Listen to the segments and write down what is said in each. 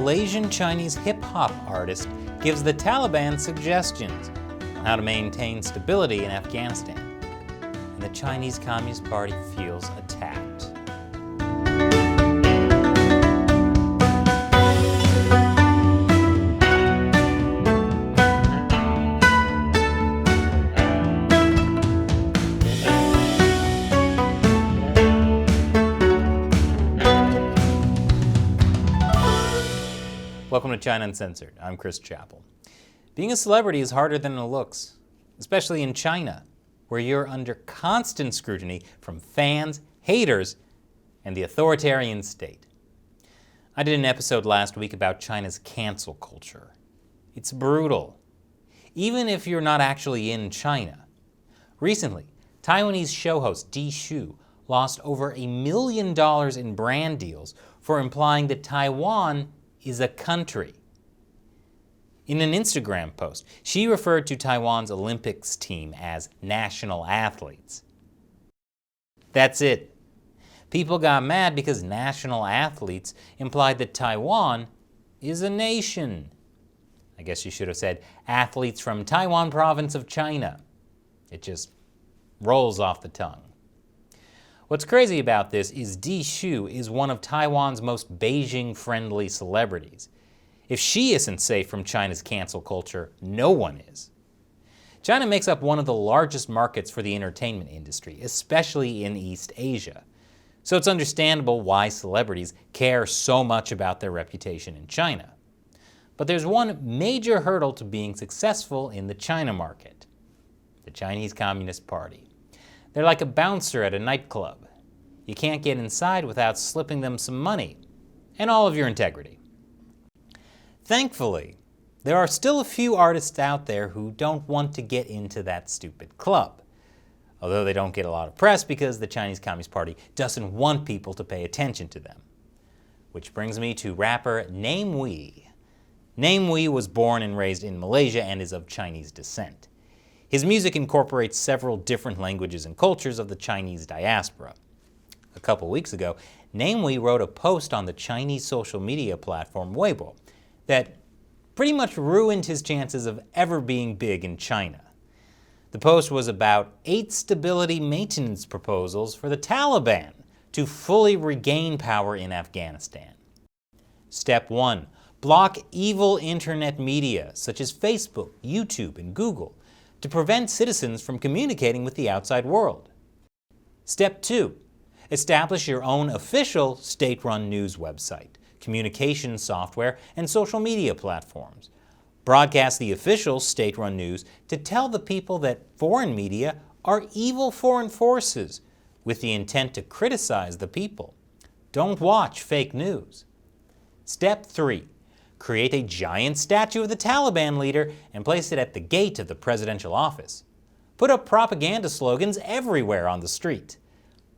Malaysian Chinese hip-hop artist gives the Taliban suggestions on how to maintain stability in Afghanistan, and the Chinese Communist Party feels attacked. Welcome to China Uncensored. I'm Chris Chappell. Being a celebrity is harder than it looks, especially in China, where you're under constant scrutiny from fans, haters, and the authoritarian state. I did an episode last week about China's cancel culture. It's brutal, even if you're not actually in China. Recently, Taiwanese show host Di Shu lost over $1 million in brand deals for implying that Taiwan is a country. In an Instagram post, she referred to Taiwan's Olympics team as national athletes. That's it. People got mad because national athletes implied that Taiwan is a nation. I guess you should have said athletes from Taiwan province of China. It just rolls off the tongue. What's crazy about this is Di Shu is one of Taiwan's most Beijing-friendly celebrities. If she isn't safe from China's cancel culture, no one is. China makes up one of the largest markets for the entertainment industry, especially in East Asia. So it's understandable why celebrities care so much about their reputation in China. But there's one major hurdle to being successful in the China market: the Chinese Communist Party. They're like a bouncer at a nightclub. You can't get inside without slipping them some money and all of your integrity. Thankfully, there are still a few artists out there who don't want to get into that stupid club, although they don't get a lot of press because the Chinese Communist Party doesn't want people to pay attention to them. Which brings me to rapper Name Wee. Name Wee was born and raised in Malaysia and is of Chinese descent. His music incorporates several different languages and cultures of the Chinese diaspora. A couple weeks ago, Name Wee wrote a post on the Chinese social media platform Weibo that pretty much ruined his chances of ever being big in China. The post was about 8 stability maintenance proposals for the Taliban to fully regain power in Afghanistan. Step 1. Block evil internet media such as Facebook, YouTube, and Google to prevent citizens from communicating with the outside world. Step 2. Establish your own official state-run news website, communication software, and social media platforms. Broadcast the official state-run news to tell the people that foreign media are evil foreign forces with the intent to criticize the people. Don't watch fake news. Step 3. Create a giant statue of the Taliban leader and place it at the gate of the presidential office. Put up propaganda slogans everywhere on the street.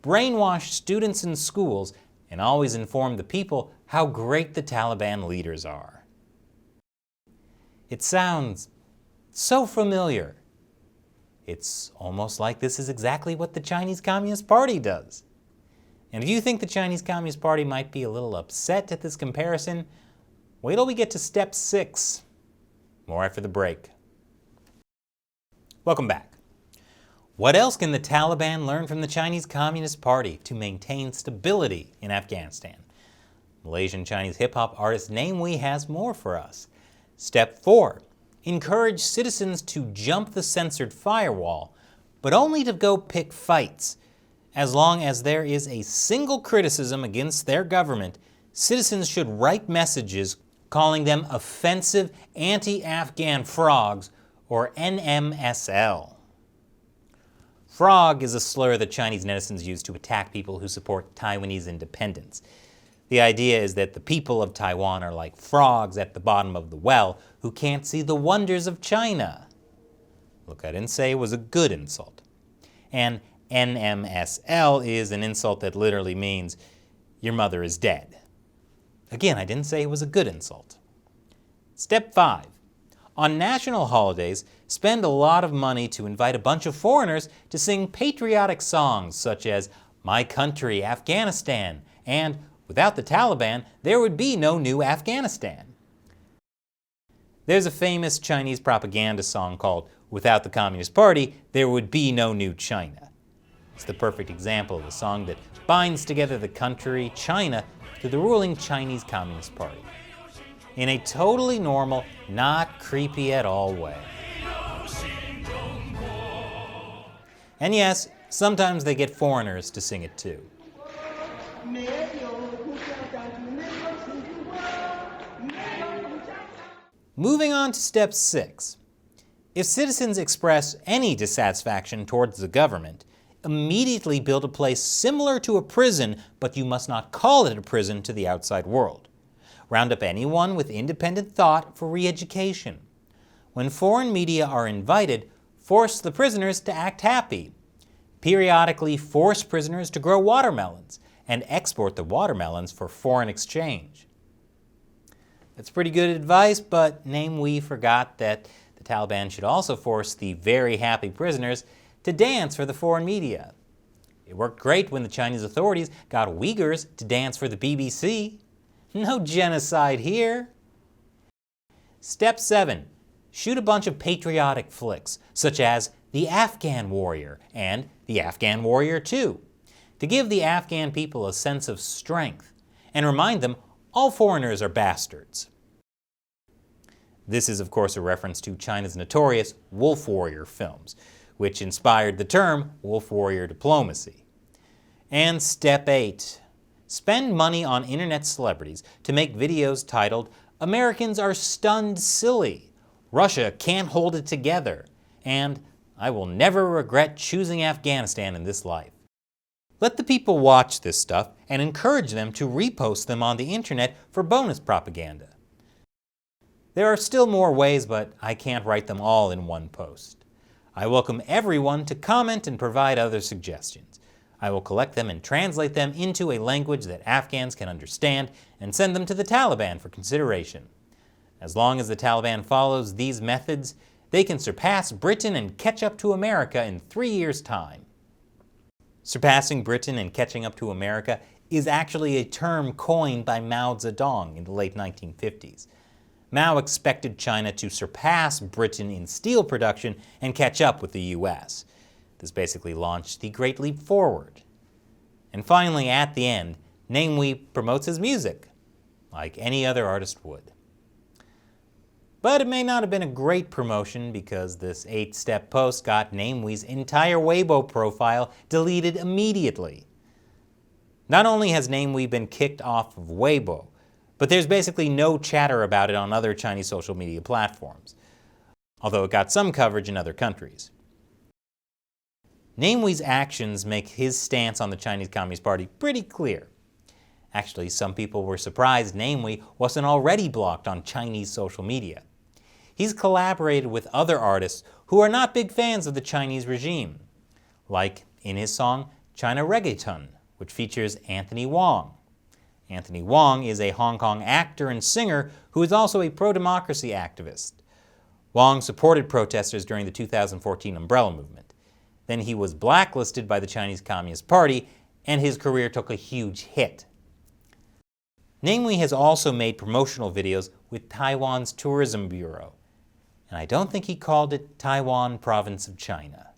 Brainwash students in schools and always inform the people how great the Taliban leaders are. It sounds so familiar. It's almost like this is exactly what the Chinese Communist Party does. And if you think the Chinese Communist Party might be a little upset at this comparison, wait till we get to step 6. More after the break. Welcome back. What else can the Taliban learn from the Chinese Communist Party to maintain stability in Afghanistan? Malaysian Chinese hip-hop artist Name Wee has more for us. Step 4. Encourage citizens to jump the censored firewall, but only to go pick fights. As long as there is a single criticism against their government, citizens should write messages calling them offensive anti-Afghan frogs, or NMSL. Frog is a slur that Chinese netizens use to attack people who support Taiwanese independence. The idea is that the people of Taiwan are like frogs at the bottom of the well who can't see the wonders of China. Look, I didn't say it was a good insult. And NMSL is an insult that literally means your mother is dead. Again, I didn't say it was a good insult. Step 5. On national holidays, spend a lot of money to invite a bunch of foreigners to sing patriotic songs such as My Country, Afghanistan, and Without the Taliban, there would be no new Afghanistan. There's a famous Chinese propaganda song called "Without the Communist Party, there would be no new China." It's the perfect example of a song that binds together the country, China, to the ruling Chinese Communist Party, in a totally normal, not creepy at all way. And yes, sometimes they get foreigners to sing it too. Moving on to step 6. If citizens express any dissatisfaction towards the government, immediately build a place similar to a prison, but you must not call it a prison to the outside world. Round up anyone with independent thought for re-education. When foreign media are invited, force the prisoners to act happy. Periodically force prisoners to grow watermelons and export the watermelons for foreign exchange. That's pretty good advice, but we forgot that the Taliban should also force the very happy prisoners to dance for the foreign media. It worked great when the Chinese authorities got Uyghurs to dance for the BBC. No genocide here. Step 7. Shoot a bunch of patriotic flicks, such as The Afghan Warrior and The Afghan Warrior 2, to give the Afghan people a sense of strength and remind them all foreigners are bastards. This is, of course, a reference to China's notorious wolf warrior films, which inspired the term wolf warrior diplomacy. And step 8. Spend money on internet celebrities to make videos titled, "Americans are stunned silly," "Russia can't hold it together," and "I will never regret choosing Afghanistan in this life." Let the people watch this stuff and encourage them to repost them on the internet for bonus propaganda. There are still more ways, but I can't write them all in one post. I welcome everyone to comment and provide other suggestions. I will collect them and translate them into a language that Afghans can understand and send them to the Taliban for consideration. As long as the Taliban follows these methods, they can surpass Britain and catch up to America in 3 years' time. Surpassing Britain and catching up to America is actually a term coined by Mao Zedong in the late 1950s. Mao expected China to surpass Britain in steel production and catch up with the US. This basically launched the Great Leap Forward. And finally, at the end, Namewee promotes his music, like any other artist would. But it may not have been a great promotion because this 8-step post got Namewee's entire Weibo profile deleted immediately. Not only has Namewee been kicked off of Weibo, but there's basically no chatter about it on other Chinese social media platforms, although it got some coverage in other countries. Namewee's actions make his stance on the Chinese Communist Party pretty clear. Actually, some people were surprised Namewee wasn't already blocked on Chinese social media. He's collaborated with other artists who are not big fans of the Chinese regime, like in his song China Reggaeton, which features Anthony Wong. Anthony Wong is a Hong Kong actor and singer who is also a pro-democracy activist. Wong supported protesters during the 2014 Umbrella Movement. Then he was blacklisted by the Chinese Communist Party, and his career took a huge hit. Namewee has also made promotional videos with Taiwan's Tourism Bureau, and I don't think he called it Taiwan Province of China.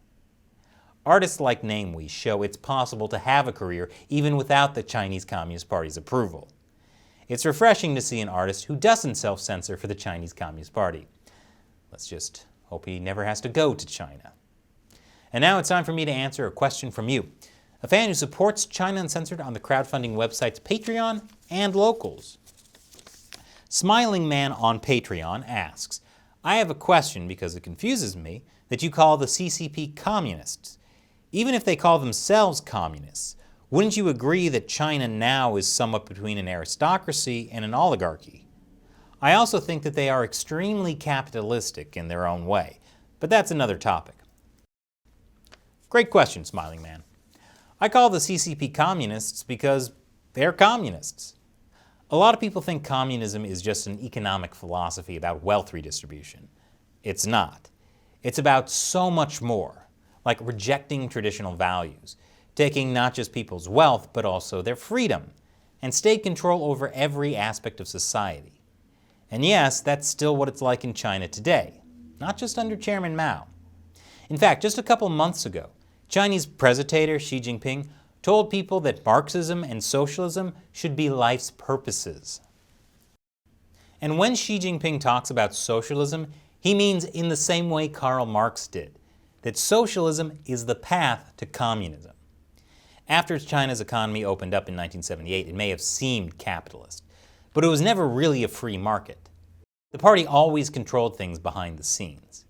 Artists like Namewee show it's possible to have a career even without the Chinese Communist Party's approval. It's refreshing to see an artist who doesn't self-censor for the Chinese Communist Party. Let's just hope he never has to go to China. And now it's time for me to answer a question from you, a fan who supports China Uncensored on the crowdfunding websites Patreon and Locals. Smiling Man on Patreon asks, "I have a question because it confuses me that you call the CCP communists. Even if they call themselves communists, wouldn't you agree that China now is somewhat between an aristocracy and an oligarchy? I also think that they are extremely capitalistic in their own way, but that's another topic." Great question, Smiling Man. I call the CCP communists because they're communists. A lot of people think communism is just an economic philosophy about wealth redistribution. It's not. It's about so much more, like rejecting traditional values, taking not just people's wealth, but also their freedom, and state control over every aspect of society. And yes, that's still what it's like in China today, not just under Chairman Mao. In fact, just a couple months ago, Chinese President Xi Jinping told people that Marxism and socialism should be life's purposes. And when Xi Jinping talks about socialism, he means in the same way Karl Marx did, that socialism is the path to communism. After China's economy opened up in 1978, it may have seemed capitalist, but it was never really a free market. The party always controlled things behind the scenes.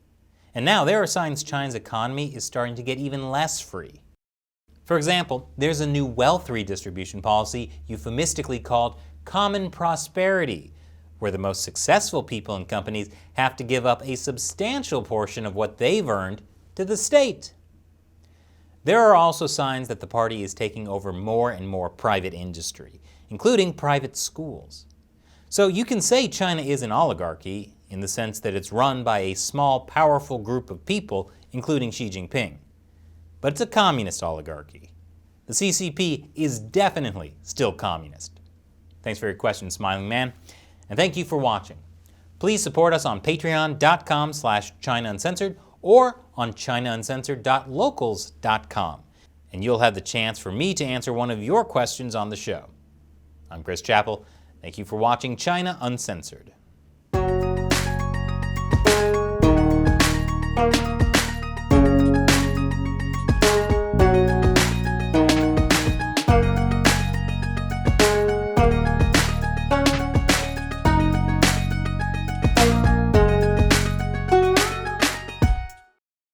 And now there are signs China's economy is starting to get even less free. For example, there's a new wealth redistribution policy euphemistically called common prosperity, where the most successful people and companies have to give up a substantial portion of what they've earned to the state. There are also signs that the party is taking over more and more private industry, including private schools. So you can say China is an oligarchy in the sense that it's run by a small, powerful group of people, including Xi Jinping. But it's a communist oligarchy. The CCP is definitely still communist. Thanks for your question, Smiling Man. And thank you for watching. Please support us on patreon.com/China Uncensored or on ChinaUncensored.locals.com, and you'll have the chance for me to answer one of your questions on the show. I'm Chris Chappell. Thank you for watching China Uncensored.